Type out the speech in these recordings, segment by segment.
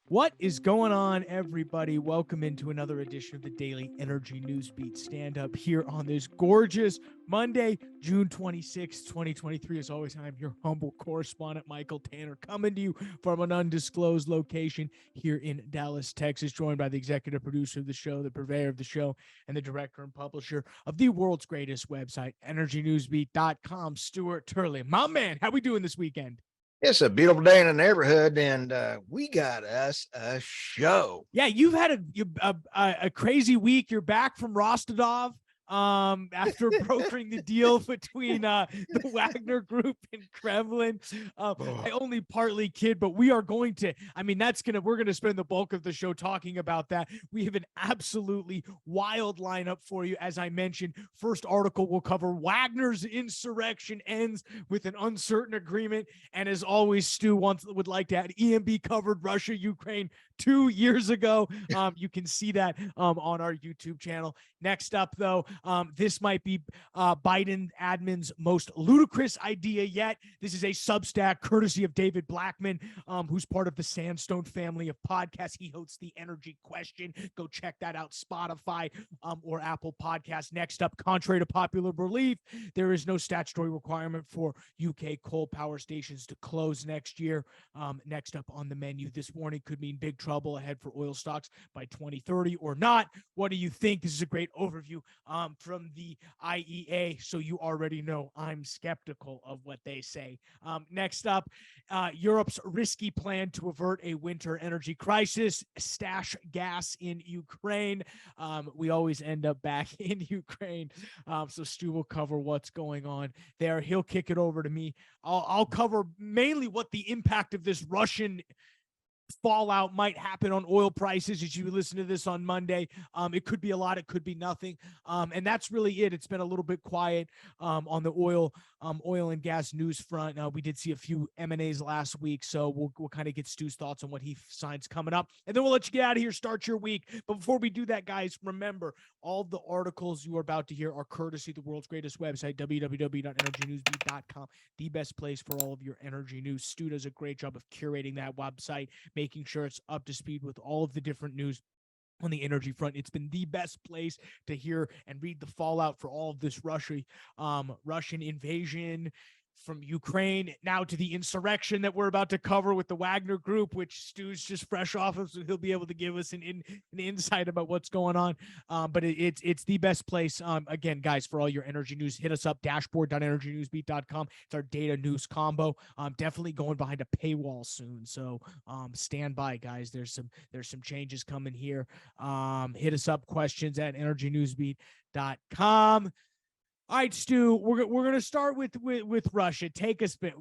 What is going on, everybody? Welcome into another edition of the Daily Energy News Beat Stand Up here on this gorgeous Monday, June 26th, 2023. As always, I'm your humble correspondent, Michael Tanner, coming to you from an undisclosed location here in Dallas, Texas, joined by the executive producer of the show, the purveyor of the show, and the director and publisher of the world's greatest website, energynewsbeat.com, Stuart Turley. My man, how we doing this weekend? It's a beautiful day in the neighborhood, and we got us a show. Yeah, you've had a crazy week. You're back from Rostov after brokering the deal between the Wagner Group and Kremlin. I only partly kid, but we are going to, we're going to spend the bulk of the show talking about that. We have an absolutely wild lineup for you. As I mentioned, first article will cover Wagner's insurrection ends with an uncertain agreement. And as always, Stu would like to add, EMB covered Russia, Ukraine 2 years ago. You can see that on our YouTube channel. Next up, though, this might be Biden admin's most ludicrous idea yet. This is a Substack courtesy of David Blackmon, who's part of the Sandstone family of podcasts. He hosts the Energy Question. Go check that out, Spotify or Apple Podcasts. Next up, contrary to popular belief, there is no statutory requirement for UK coal power stations to close next year. Next up on the menu this morning could mean big trouble ahead for oil stocks by 2030 or not. What do you think? This is a great overview from the IEA, so you already know I'm skeptical of what they say. Next up, Europe's risky plan to avert a winter energy crisis, stash gas in Ukraine. We always end up back in Ukraine, so Stu will cover what's going on there. He'll kick it over to me. I'll cover mainly what the impact of this Russian fallout might happen on oil prices as you listen to this on Monday. It could be a lot, it could be nothing. And that's really it. It's been a little bit quiet on the oil and gas news front. We did see a few M&As last week, so we'll kind of get Stu's thoughts on what he signs coming up. And then we'll let you get out of here, start your week. But before we do that, guys, remember, all the articles you are about to hear are courtesy of the world's greatest website, www.energynewsbeat.com, the best place for all of your energy news. Stu does a great job of curating that website, making sure it's up to speed with all of the different news on the energy front. It's been the best place to hear and read the fallout for all of this Russian invasion from Ukraine, now to the insurrection that we're about to cover with the Wagner Group, which Stu's just fresh off of, so he'll be able to give us an insight about what's going on. But it's the best place. Again, guys, for all your energy news, hit us up, dashboard.energynewsbeat.com. It's our data news combo. Definitely going behind a paywall soon, so stand by, guys. There's some changes coming here. Hit us up, questions at energynewsbeat.com. All right, Stu, we're going to start with Russia.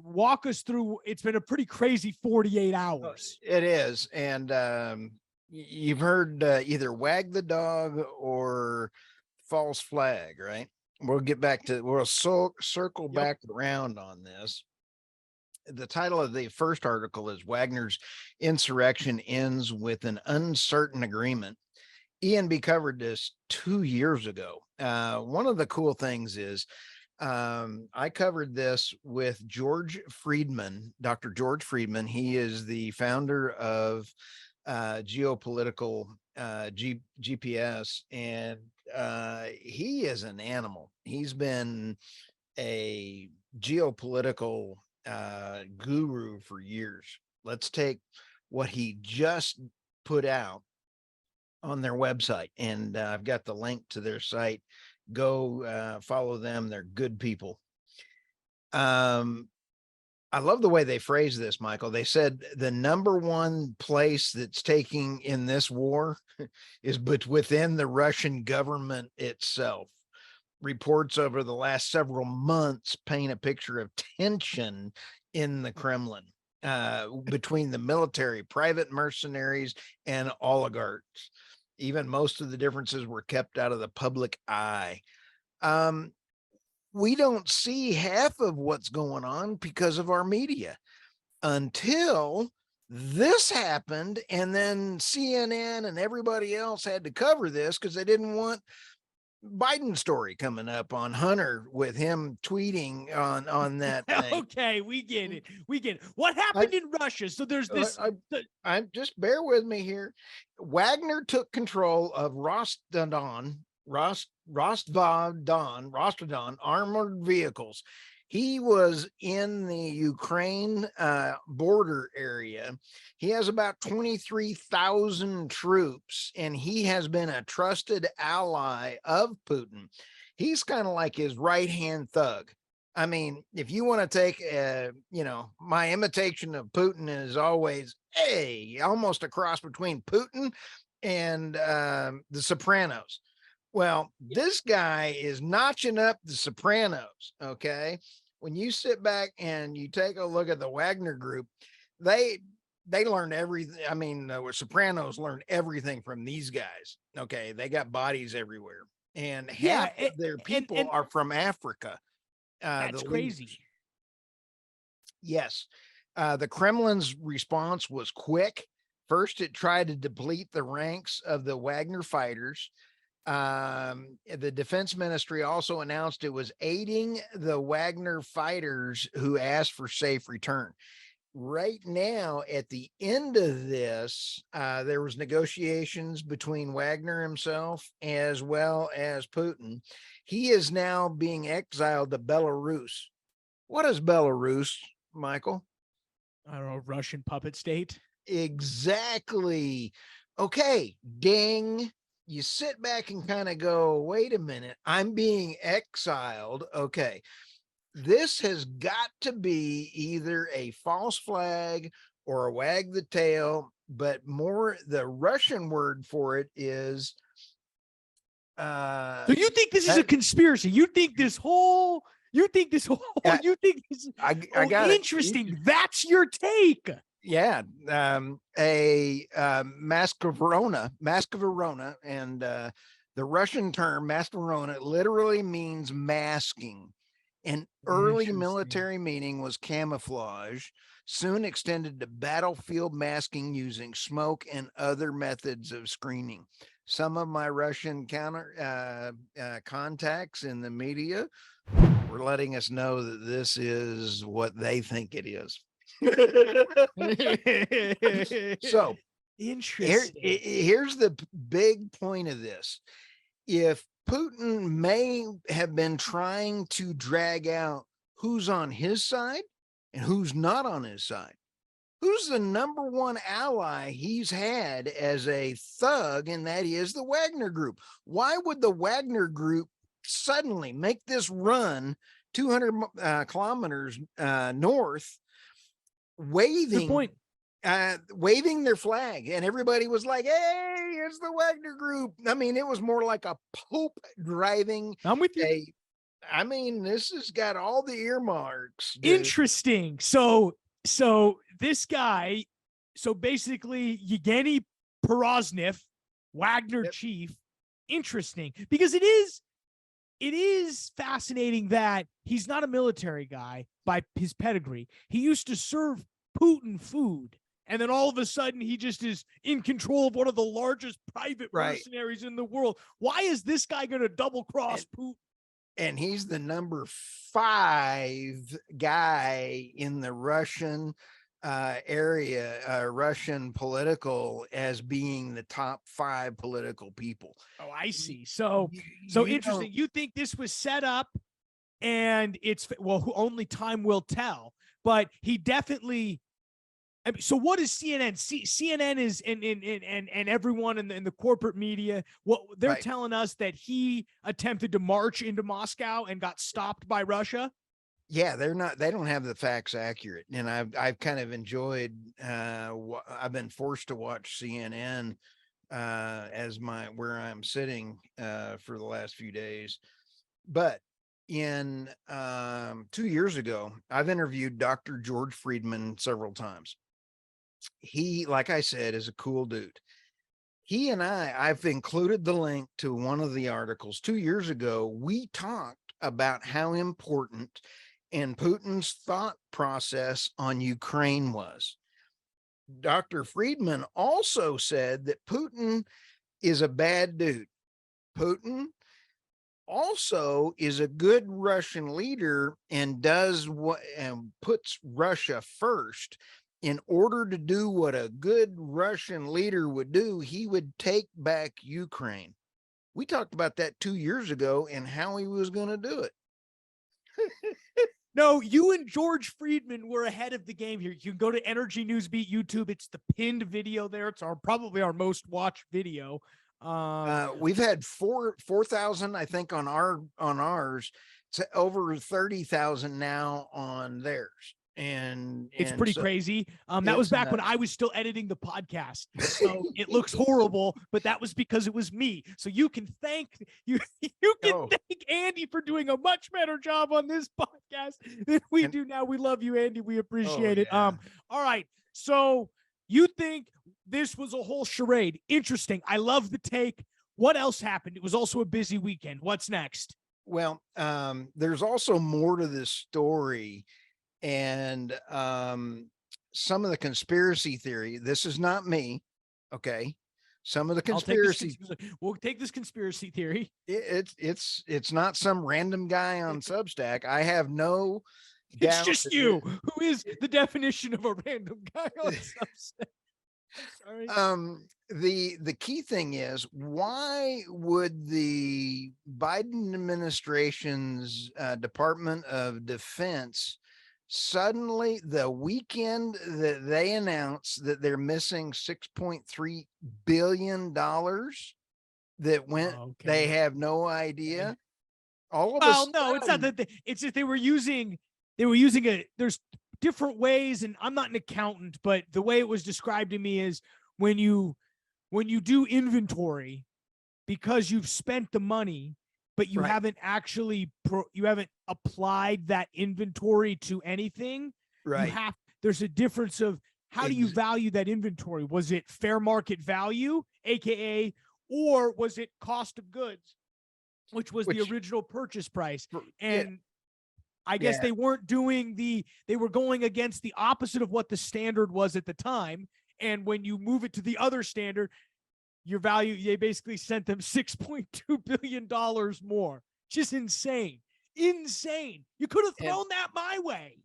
Walk us through. It's been a pretty crazy 48 hours. It is. And you've heard either wag the dog or false flag, right? We'll circle back around on this. The title of the first article is Wagner's Insurrection Ends with an Uncertain Agreement. ENB covered this 2 years ago. One of the cool things is I covered this with George Friedman, Dr. George Friedman. He is the founder of Geopolitical GPS, and he is an animal. He's been a geopolitical guru for years. Let's take what he just put out on their website, and I've got the link to their site. Go follow them. They're good people. I love the way they phrase this, Michael. They said the number one place that's taking in this war is within the Russian government itself. Reports over the last several months paint a picture of tension in the Kremlin between the military, private mercenaries, and oligarchs. Even most of the differences were kept out of the public eye. We don't see half of what's going on because of our media until this happened. And then CNN and everybody else had to cover this because they didn't want Biden story coming up on Hunter with him tweeting on that thing. Okay, we get it. We get it. What I, happened in Russia? So there's this. I just bear with me here. Wagner took control of Rostodon armored vehicles. He was in the Ukraine border area. He has about 23,000 troops, and he has been a trusted ally of Putin. He's kind of like his right-hand thug. I mean, if you want to take, my imitation of Putin is always, almost a cross between Putin and the Sopranos. Well, this guy is notching up the Sopranos. Okay. When you sit back and you take a look at the Wagner group, they learned everything. I mean, the Sopranos learned everything from these guys. Okay. They got bodies everywhere, and half of their people are from Africa. That's crazy. Yes. The Kremlin's response was quick. First, it tried to deplete the ranks of the Wagner fighters. The defense ministry also announced it was aiding the Wagner fighters who asked for safe return. Right now, at the end of this, there was negotiations between Wagner himself as well as Putin. He is now being exiled to Belarus. What is Belarus, Michael? I don't know, Russian puppet state. Exactly. Okay, ding. You sit back and kind of go, wait a minute, I'm being exiled. Okay. This has got to be either a false flag or a wag the tail, but more the Russian word for it is. So you think this is a conspiracy? You think this whole? You think this? I got interesting. That's your take. Yeah, a Mascaverona, and the Russian term Mascaverona literally means masking. An early military meaning was camouflage, soon extended to battlefield masking using smoke and other methods of screening. Some of my Russian contacts in the media were letting us know that this is what they think it is. So interesting. Here's the big point of this. If Putin may have been trying to drag out who's on his side and who's not on his side, who's the number one ally he's had as a thug, and that is the Wagner Group. Why would the Wagner Group suddenly make this run 200 kilometers north, waving their flag, and everybody was like, hey, it's the Wagner Group. I mean, it was more like a pope driving. I'm with you. I mean, this has got all the earmarks. Dude. Interesting. So this guy, so basically Yevgeny Poroznev, Wagner chief. Interesting, because it is fascinating that he's not a military guy by his pedigree. He used to serve Putin food, and then all of a sudden he just is in control of one of the largest private mercenaries in the world. Why is this guy going to double cross Putin? And he's the number 5 guy in the Russian area, Russian political, as being the top 5 political people. Oh, I see. So interesting. You think this was set up, and it's, well, only time will tell, but he definitely. I mean, so what is CNN? CNN is and everyone in the corporate media. What they're telling us that he attempted to march into Moscow and got stopped by Russia. Yeah, they don't have the facts accurate. And I've kind of enjoyed, I've been forced to watch CNN as where I'm sitting for the last few days. But in 2 years ago, I've interviewed Dr. George Friedman several times. He, like I said, is a cool dude. He and I've included the link to one of the articles 2 years ago. We talked about how important and Putin's thought process on Ukraine was. Dr. Friedman also said that Putin is a bad dude. Putin also is a good Russian leader and does what and puts Russia first. In order to do what a good Russian leader would do, he would take back Ukraine. We talked about that 2 years ago and how he was going to do it. No, you and George Friedman were ahead of the game here. You can go to Energy Newsbeat YouTube. It's the pinned video there. It's probably our most watched video. We've had 4,000, I think, on ours. It's over 30,000 now on theirs. And it's pretty crazy. That was back when I was still editing the podcast. So it looks horrible, but that was because it was me. So you can thank thank Andy for doing a much better job on this podcast than we do now. We love you, Andy. We appreciate it. All right. So you think this was a whole charade? Interesting. I love the take. What else happened? It was also a busy weekend. What's next? Well, there's also more to this story. And some of the conspiracy theory, this is not me, okay? Some of the conspiracy, we'll take this conspiracy theory. It's not some random guy on Substack. I have no doubt. It's just you. Who is the definition of a random guy on Substack? Sorry. The key thing is, why would the Biden administration's Department of Defense suddenly, the weekend that they announced that they're missing $6.3 billion that went, they have no idea. All of us. No, it's not that. It's that they were using there's different ways, and I'm not an accountant, but the way it was described to me is when you do inventory, because you've spent the money, but you haven't actually you haven't applied that inventory to anything. Right. There's a difference of how do you value that inventory? Was it fair market value, AKA, or was it cost of goods, which was the original purchase price? And I guess they weren't doing they were going against the opposite of what the standard was at the time. And when you move it to the other standard, your value, they basically sent them $6.2 billion more. Just insane. Insane. You could have thrown that my way.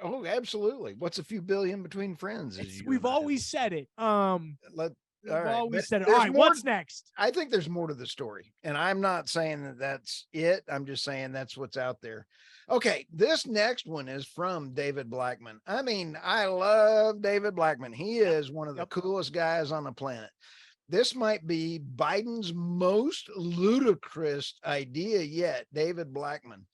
Oh, absolutely. What's a few billion between friends? We've always said it. Always said it. All right, what's next? I think there's more to the story. And I'm not saying that that's it. I'm just saying that's what's out there. Okay, this next one is from David Blackmon. I mean, I love David Blackmon. He is one of the coolest guys on the planet. This might be Biden's most ludicrous idea yet, David Blackmon.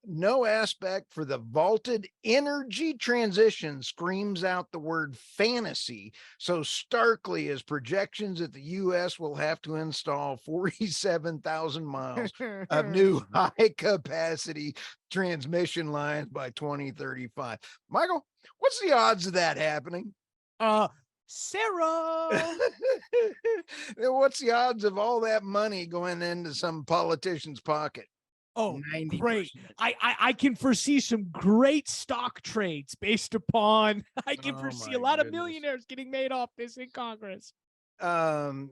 No aspect for the vaulted energy transition screams out the word fantasy so starkly as projections that the U.S. will have to install 47,000 miles of new high-capacity transmission lines by 2035. Michael, what's the odds of that happening? Sarah. What's the odds of all that money going into some politician's pocket? Oh, 90%. Great. I can foresee some great stock trades based upon, I can foresee a lot of millionaires getting made off this in Congress. And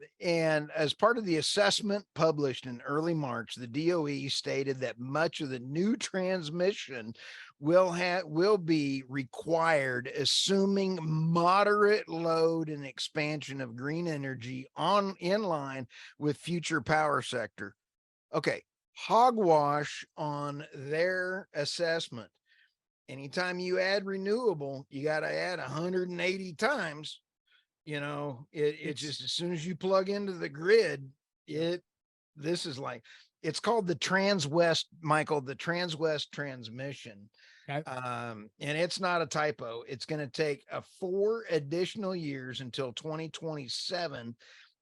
as part of the assessment published in early March, the DOE stated that much of the new transmission will be required, assuming moderate load and expansion of green energy in line with future power sector. Okay. Hogwash on their assessment. Anytime you add renewable, you got to add 180 times. You know, it's just as soon as you plug into the grid, this is like, it's called the Transwest, Michael, the Transwest transmission. Okay. And it's not a typo. It's going to take 4 additional years until 2027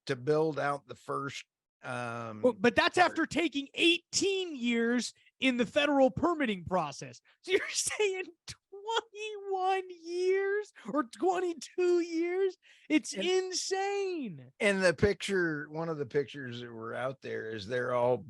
to build out the first. But that's after taking 18 years in the federal permitting process. So you're saying 21 years or 22 years? It's insane. And the picture, one of the pictures that were out there is they're all,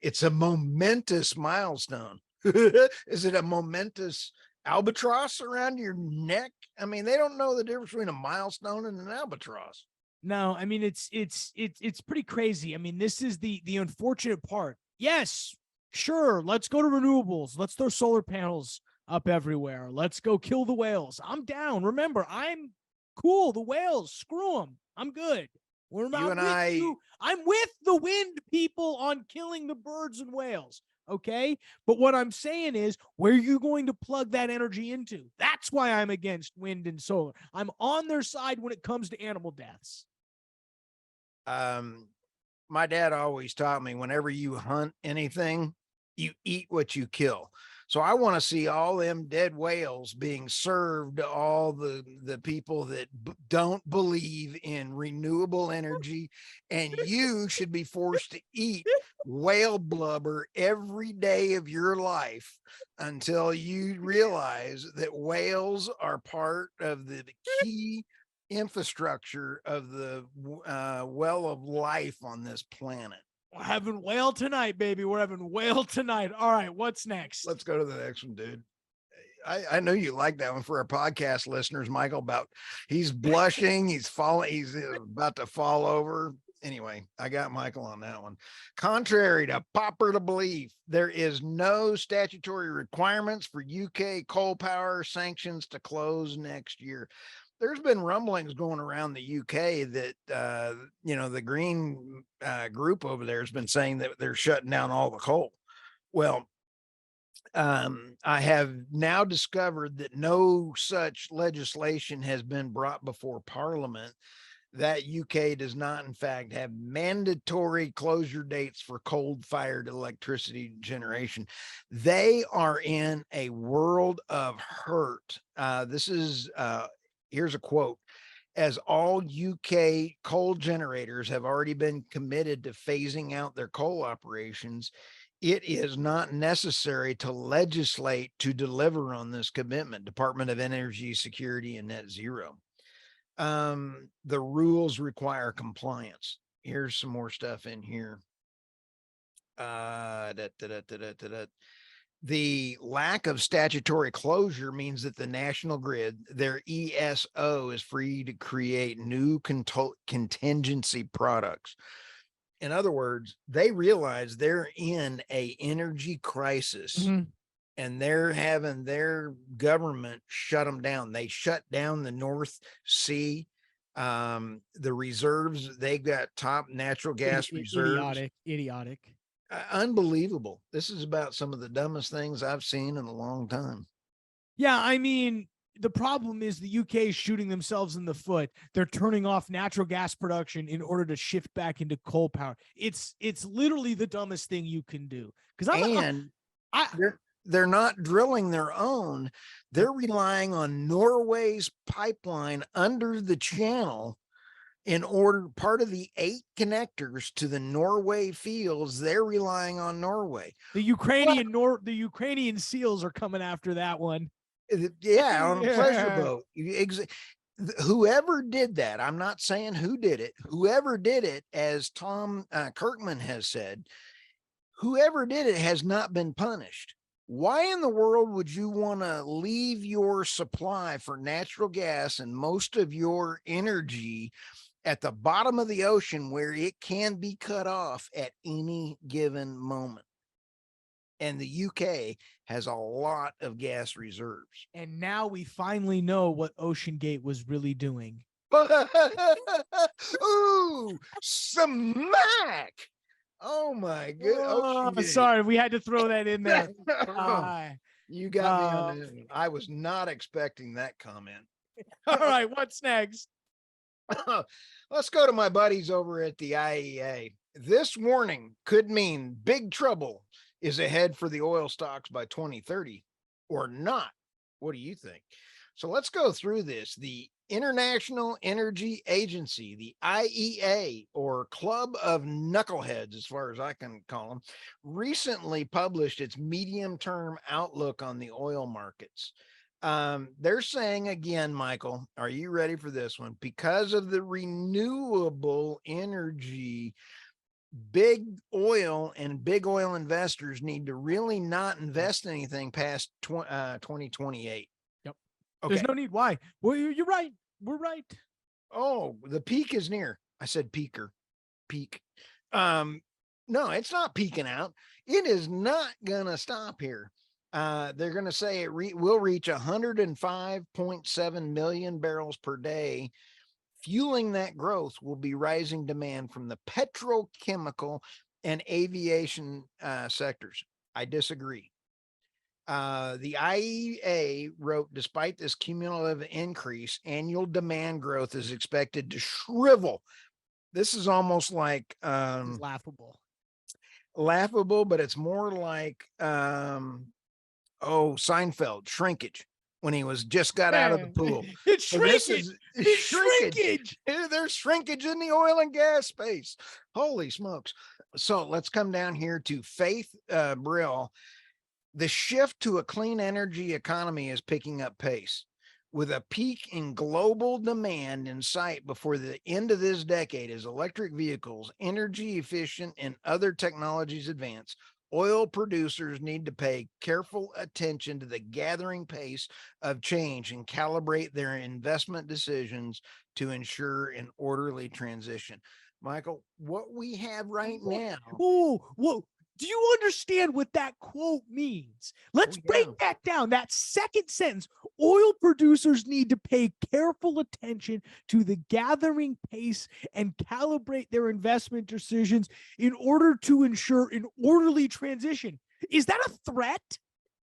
it's a momentous milestone. Is it a momentous albatross around your neck? I mean, they don't know the difference between a milestone and an albatross. No, I mean it's pretty crazy. I mean, this is the unfortunate part. Yes, sure, let's go to renewables. Let's throw solar panels up everywhere. Let's go kill the whales. I'm down. Remember, I'm cool. The whales, screw them. I'm good. You I'm and with I, you. I'm with the wind people on killing the birds and whales. Okay. But what I'm saying is, where are you going to plug that energy into? That's why I'm against wind and solar. I'm on their side when it comes to animal deaths. my dad always taught me, whenever you hunt anything, you eat what you kill. So I want to see all them dead whales being served to all the people that don't believe in renewable energy, and you should be forced to eat whale blubber every day of your life until you realize that whales are part of the key infrastructure of the well of life on this planet. We're having whale tonight, baby. We're having whale tonight. All right, what's next? Let's go to the next one, dude. I know you like that one for our podcast listeners, Michael. About he's blushing, he's falling, he's about to fall over. Anyway, I got Michael on that one. Contrary to popular belief, there is no statutory requirements for UK coal power sanctions to close next year. There's been rumblings going around the UK that the Green group over there has been saying that they're shutting down all the coal. Well, I have now discovered that no such legislation has been brought before Parliament. That UK does not, in fact, have mandatory closure dates for coal-fired electricity generation. They are in a world of hurt. Here's a quote. As all UK coal generators have already been committed to phasing out their coal operations, it is not necessary to legislate to deliver on this commitment. Department of Energy Security and Net Zero. The rules require compliance. Here's some more stuff in here. The lack of statutory closure means that the national grid, their ESO, is free to create new contingency products. In other words, they realize they're in a energy crisis, and they're having their government shut them down. They shut down the North Sea, the reserves. They've got top natural gas reserves. Idiotic. Unbelievable. This is about some of the dumbest things I've seen in a long time. Yeah, I mean, the problem is the UK is shooting themselves in the foot. They're turning off natural gas production in order to shift back into coal power. It's literally the dumbest thing you can do. Because they're not drilling their own. They're relying on Norway's pipeline under the channel in order, part of the 8 connectors to the Norway fields. They're relying on Norway. The Ukrainian SEALs are coming after that one. Yeah, on a pleasure boat. Whoever did that, I'm not saying who did it. Whoever did it, as Tom Kirkman has said, whoever did it has not been punished. Why in the world would you want to leave your supply for natural gas and most of your energy at the bottom of the ocean where it can be cut off at any given moment? And the UK has a lot of gas reserves. And now we finally know what Ocean Gate was really doing. Ooh, smack. Oh my goodness. Oh, sorry, we had to throw that in there. You got me on that. I was not expecting that comment. All right, what's next? Let's go to my buddies over at the IEA. This warning could mean big trouble is ahead for the oil stocks by 2030 or not. What do you think? So let's go through this. The International Energy Agency, the IEA, or Club of Knuckleheads, as far as I can call them, recently published its medium-term outlook on the oil markets. They're saying again, Michael, are you ready for this one? Because of the renewable energy, big oil and big oil investors need to really not invest anything past 2028. Yep. Okay. There's no need. Why? Well, you're right. We're right. Oh, the peak is near. I said peaker, peak. No, it's not peaking out. It is not gonna stop here. They're gonna say it will reach 105.7 million barrels per day. Fueling that growth will be rising demand from the petrochemical and aviation sectors. I disagree. The IEA wrote, despite this cumulative increase, annual demand growth is expected to shrivel. This is almost like It's laughable, but it's more like Seinfeld, shrinkage, when he was just got out of the pool. It's So this shrinkage. is It's shrinkage. shrinkage. There's shrinkage in the oil and gas space. Holy smokes. So let's come down here to Faith Brill. The shift to a clean energy economy is picking up pace. With a peak in global demand in sight before the end of this decade as electric vehicles, energy efficient, and other technologies advance, oil producers need to pay careful attention to the gathering pace of change and calibrate their investment decisions to ensure an orderly transition. Michael, what we have right now. Whoa. Do you understand what that quote means? Let's break that down. That second sentence: oil producers need to pay careful attention to the gathering pace and calibrate their investment decisions in order to ensure an orderly transition. Is that a threat?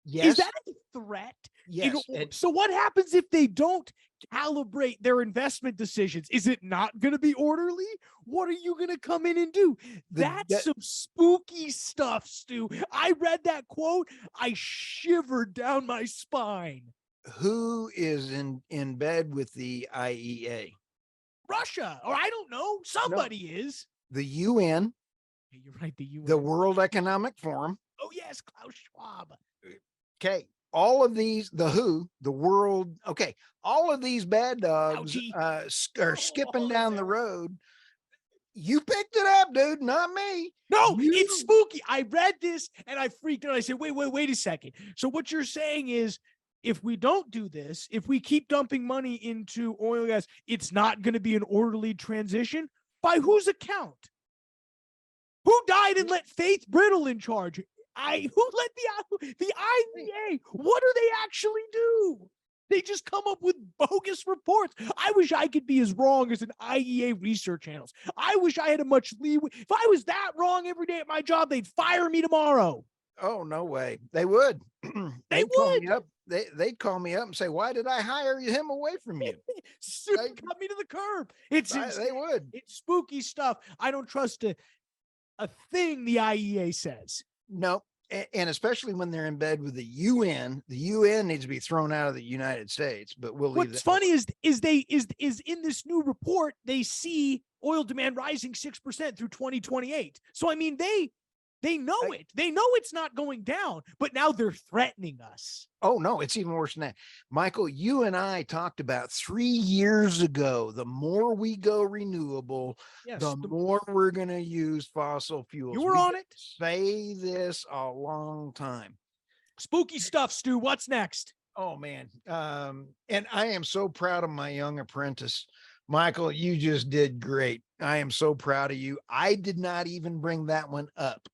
Yes. Is that a threat? Yes. So what happens if they don't calibrate their investment decisions? Is it not going to be orderly? What are you going to come in and do? That's some spooky stuff, Stu. I read that quote. I shivered down my spine. Who is in bed with the IEA? Russia, or I don't know. Somebody is. The UN. You're right. The UN. The World Economic Forum. Oh, yes. Klaus Schwab. Okay. All of these, the WHO, the world. Okay. All of these bad dogs are skipping down the road. You picked it up, dude, not me. No, it's spooky. I read this and I freaked out. I said, wait a second. So what you're saying is, if we don't do this, if we keep dumping money into oil and gas, it's not going to be an orderly transition? By whose account? Who died and let Faith Brittle in charge? Who let the IEA? What do they actually do? They just come up with bogus reports. I wish I could be as wrong as an IEA research analyst. I wish I had a much leeway. If I was that wrong every day at my job, they'd fire me tomorrow. Oh, no way. They would. They would. They'd call me up and say, why did I hire him away from you? Cut me to the curb. They would. It's spooky stuff. I don't trust a thing the IEA says. No. And especially when they're in bed with the UN needs to be thrown out of the United States, but we'll leave that. What's funny is in this new report, they see oil demand rising 6% through 2028. So, I mean, they know it. They know it's not going down, but now they're threatening us. Oh, no, it's even worse than that. Michael, you and I talked about 3 years ago, the more we go renewable, the more we're going to use fossil fuels. You were on it. Say this a long time. Spooky stuff, Stu. What's next? Oh, man. And I am so proud of my young apprentice. Michael, you just did great. I am so proud of you. I did not even bring that one up.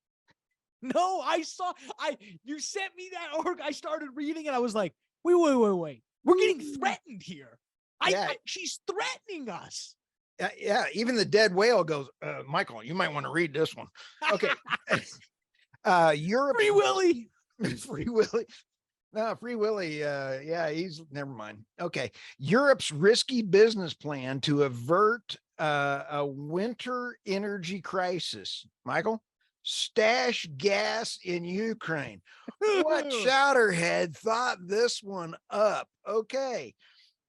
No, you sent me that article. I started reading and I was like, wait. We're getting threatened here. She's threatening us. Yeah. Even the dead whale goes, Michael, you might want to read this one. Okay. Europe. Free Willy. Free Willy. No, Free Willy. He's never mind. Okay. Europe's risky business plan to avert a winter energy crisis. Michael? Stash gas in Ukraine. What chowderhead thought this one up? Okay.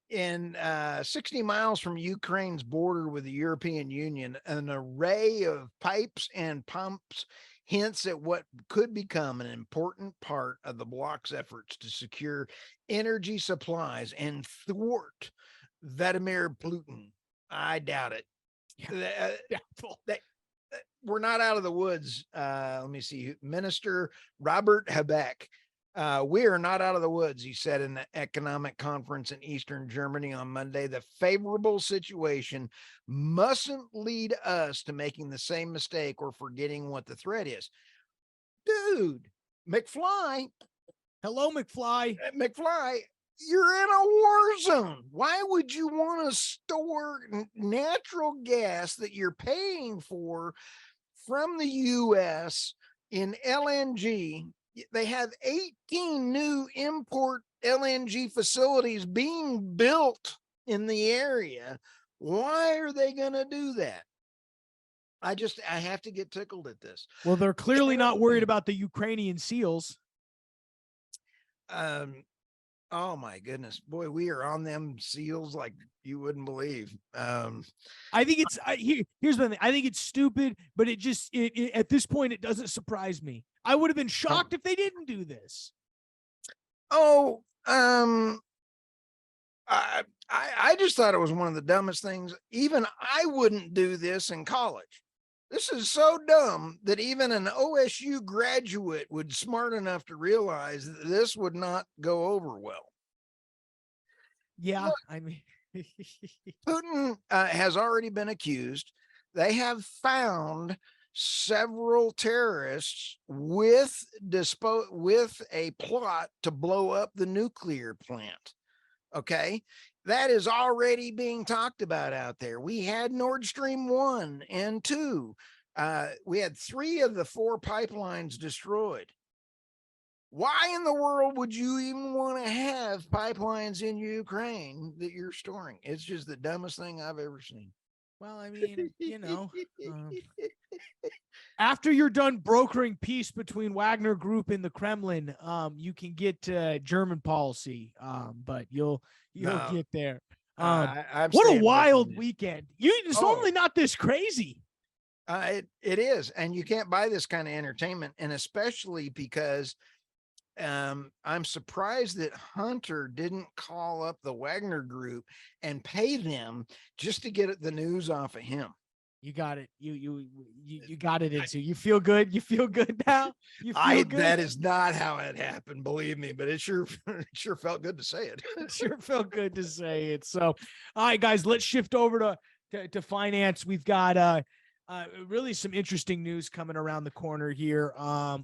In 60 miles from Ukraine's border with the European Union, an array of pipes and pumps hints at what could become an important part of the bloc's efforts to secure energy supplies and thwart Vladimir Putin. I doubt it. We're not out of the woods. Let me see. Minister Robert Habeck We are not out of the woods, he said in the economic conference in Eastern Germany on Monday. The favorable situation mustn't lead us to making the same mistake or forgetting what the threat is. Dude, McFly. Hello, McFly. McFly, you're in a war zone. Why would you want to store natural gas that you're paying for from the U.S. in LNG? They have 18 new import LNG facilities being built in the area. Why are they going to do that? I have to get tickled at this. Well, they're clearly not worried about the Ukrainian SEALs. Oh my goodness, boy, we are on them SEALs like you wouldn't believe. I think it's here's the thing. I think it's stupid, but it at this point it doesn't surprise me. I would have been shocked if they didn't do this. Oh, I just thought it was one of the dumbest things. Even I wouldn't do this in college. This is so dumb that even an OSU graduate would smart enough to realize that this would not go over well. Yeah, look, I mean, Putin has already been accused. They have found several terrorists with a plot to blow up the nuclear plant. Okay. That is already being talked about out there. We had Nord Stream 1 and 2. We had 3 of the 4 pipelines destroyed. Why in the world would you even want to have pipelines in Ukraine that you're storing? It's just the dumbest thing I've ever seen. Well, I mean, after you're done brokering peace between Wagner Group and the Kremlin, you can get German policy, but you'll get there. What a wild weekend! It's normally not this crazy. It is, and you can't buy this kind of entertainment, and especially because I'm surprised that Hunter didn't call up the Wagner Group and pay them just to get the news off of him. You got it. You got it. Into you feel good. You feel good now. You feel good. That is not how it happened, believe me, but it sure felt good to say it. It sure felt good to say it. So, all right, guys, let's shift over to finance. We've got really some interesting news coming around the corner here.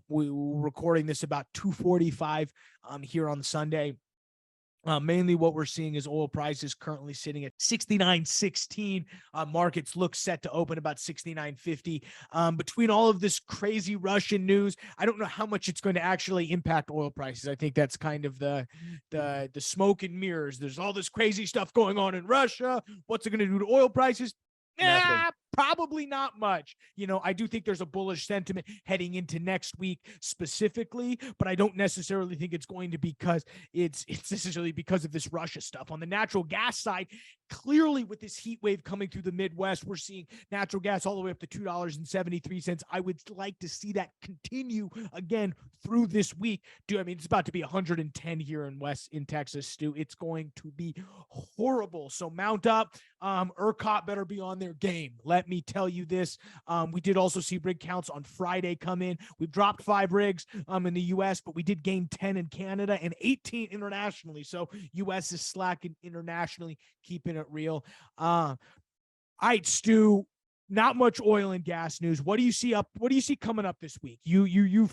We're recording this about 2:45 here on Sunday. Mainly what we're seeing is oil prices currently sitting at 69.16. Markets look set to open about 69.50. Between all of this crazy Russian news, I don't know how much it's going to actually impact oil prices. I think that's kind of the smoke and mirrors. There's all this crazy stuff going on in Russia. What's it going to do to oil prices? Probably not much. I do think there's a bullish sentiment heading into next week specifically, but I don't necessarily think it's going to be because it's necessarily because of this Russia stuff. On the natural gas side, clearly with this heat wave coming through the Midwest, we're seeing natural gas all the way up to $2.73. I would like to see that continue again through this week. It's about to be 110 here in Texas, Stu. It's going to be horrible. So mount up. ERCOT better be on their game. Let me tell you this. We did also see rig counts on Friday come in. We've dropped 5 rigs in the U.S., but we did gain 10 in Canada and 18 internationally. So U.S. is slacking internationally, keeping it real. All right, Stu. Not much oil and gas news. What do you see coming up this week? You've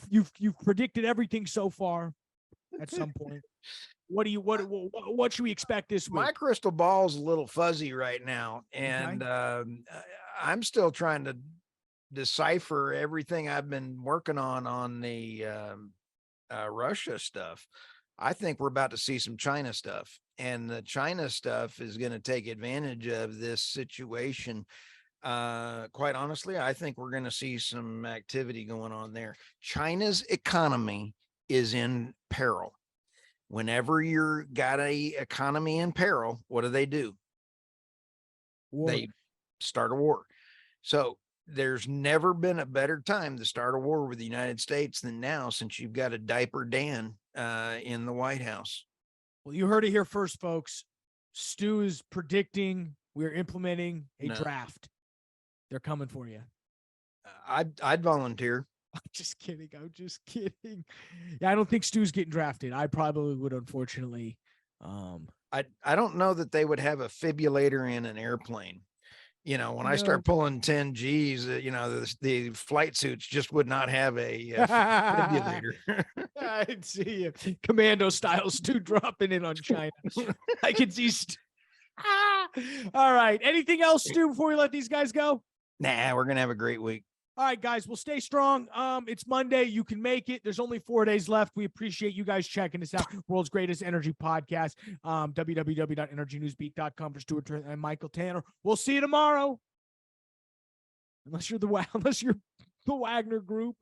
predicted everything so far. At some point, what should we expect this week? My crystal ball's a little fuzzy right now, and I'm still trying to decipher everything I've been working on the Russia stuff. I think we're about to see some China stuff, and the China stuff is going to take advantage of this situation. Quite honestly, I think we're going to see some activity going on there. China's economy is in peril. Whenever you're got a economy in peril, what do? War. They start a war. So there's never been a better time to start a war with the United States than now, since you've got a diaper Dan in the White House. Well, you heard it here first, folks. Stu is predicting we're implementing a draft. They're coming for you. I'd volunteer. I'm just kidding. I'm just kidding. Yeah, I don't think Stu's getting drafted. I probably would, unfortunately. I don't know that they would have a fibrillator in an airplane. You know, when I No. start pulling 10 G's, you know, the flight suits just would not have a fibrillator. I see you. Commando style Stu dropping in on China. I can see All right. Anything else, Stu, before we let these guys go? Nah, we're gonna have a great week. All right, guys, we'll stay strong. It's Monday. You can make it. There's only 4 days left. We appreciate you guys checking us out. World's greatest energy podcast. www.energynewsbeat.com for Stuart and Michael Tanner. We'll see you tomorrow. Unless you're the Wagner group.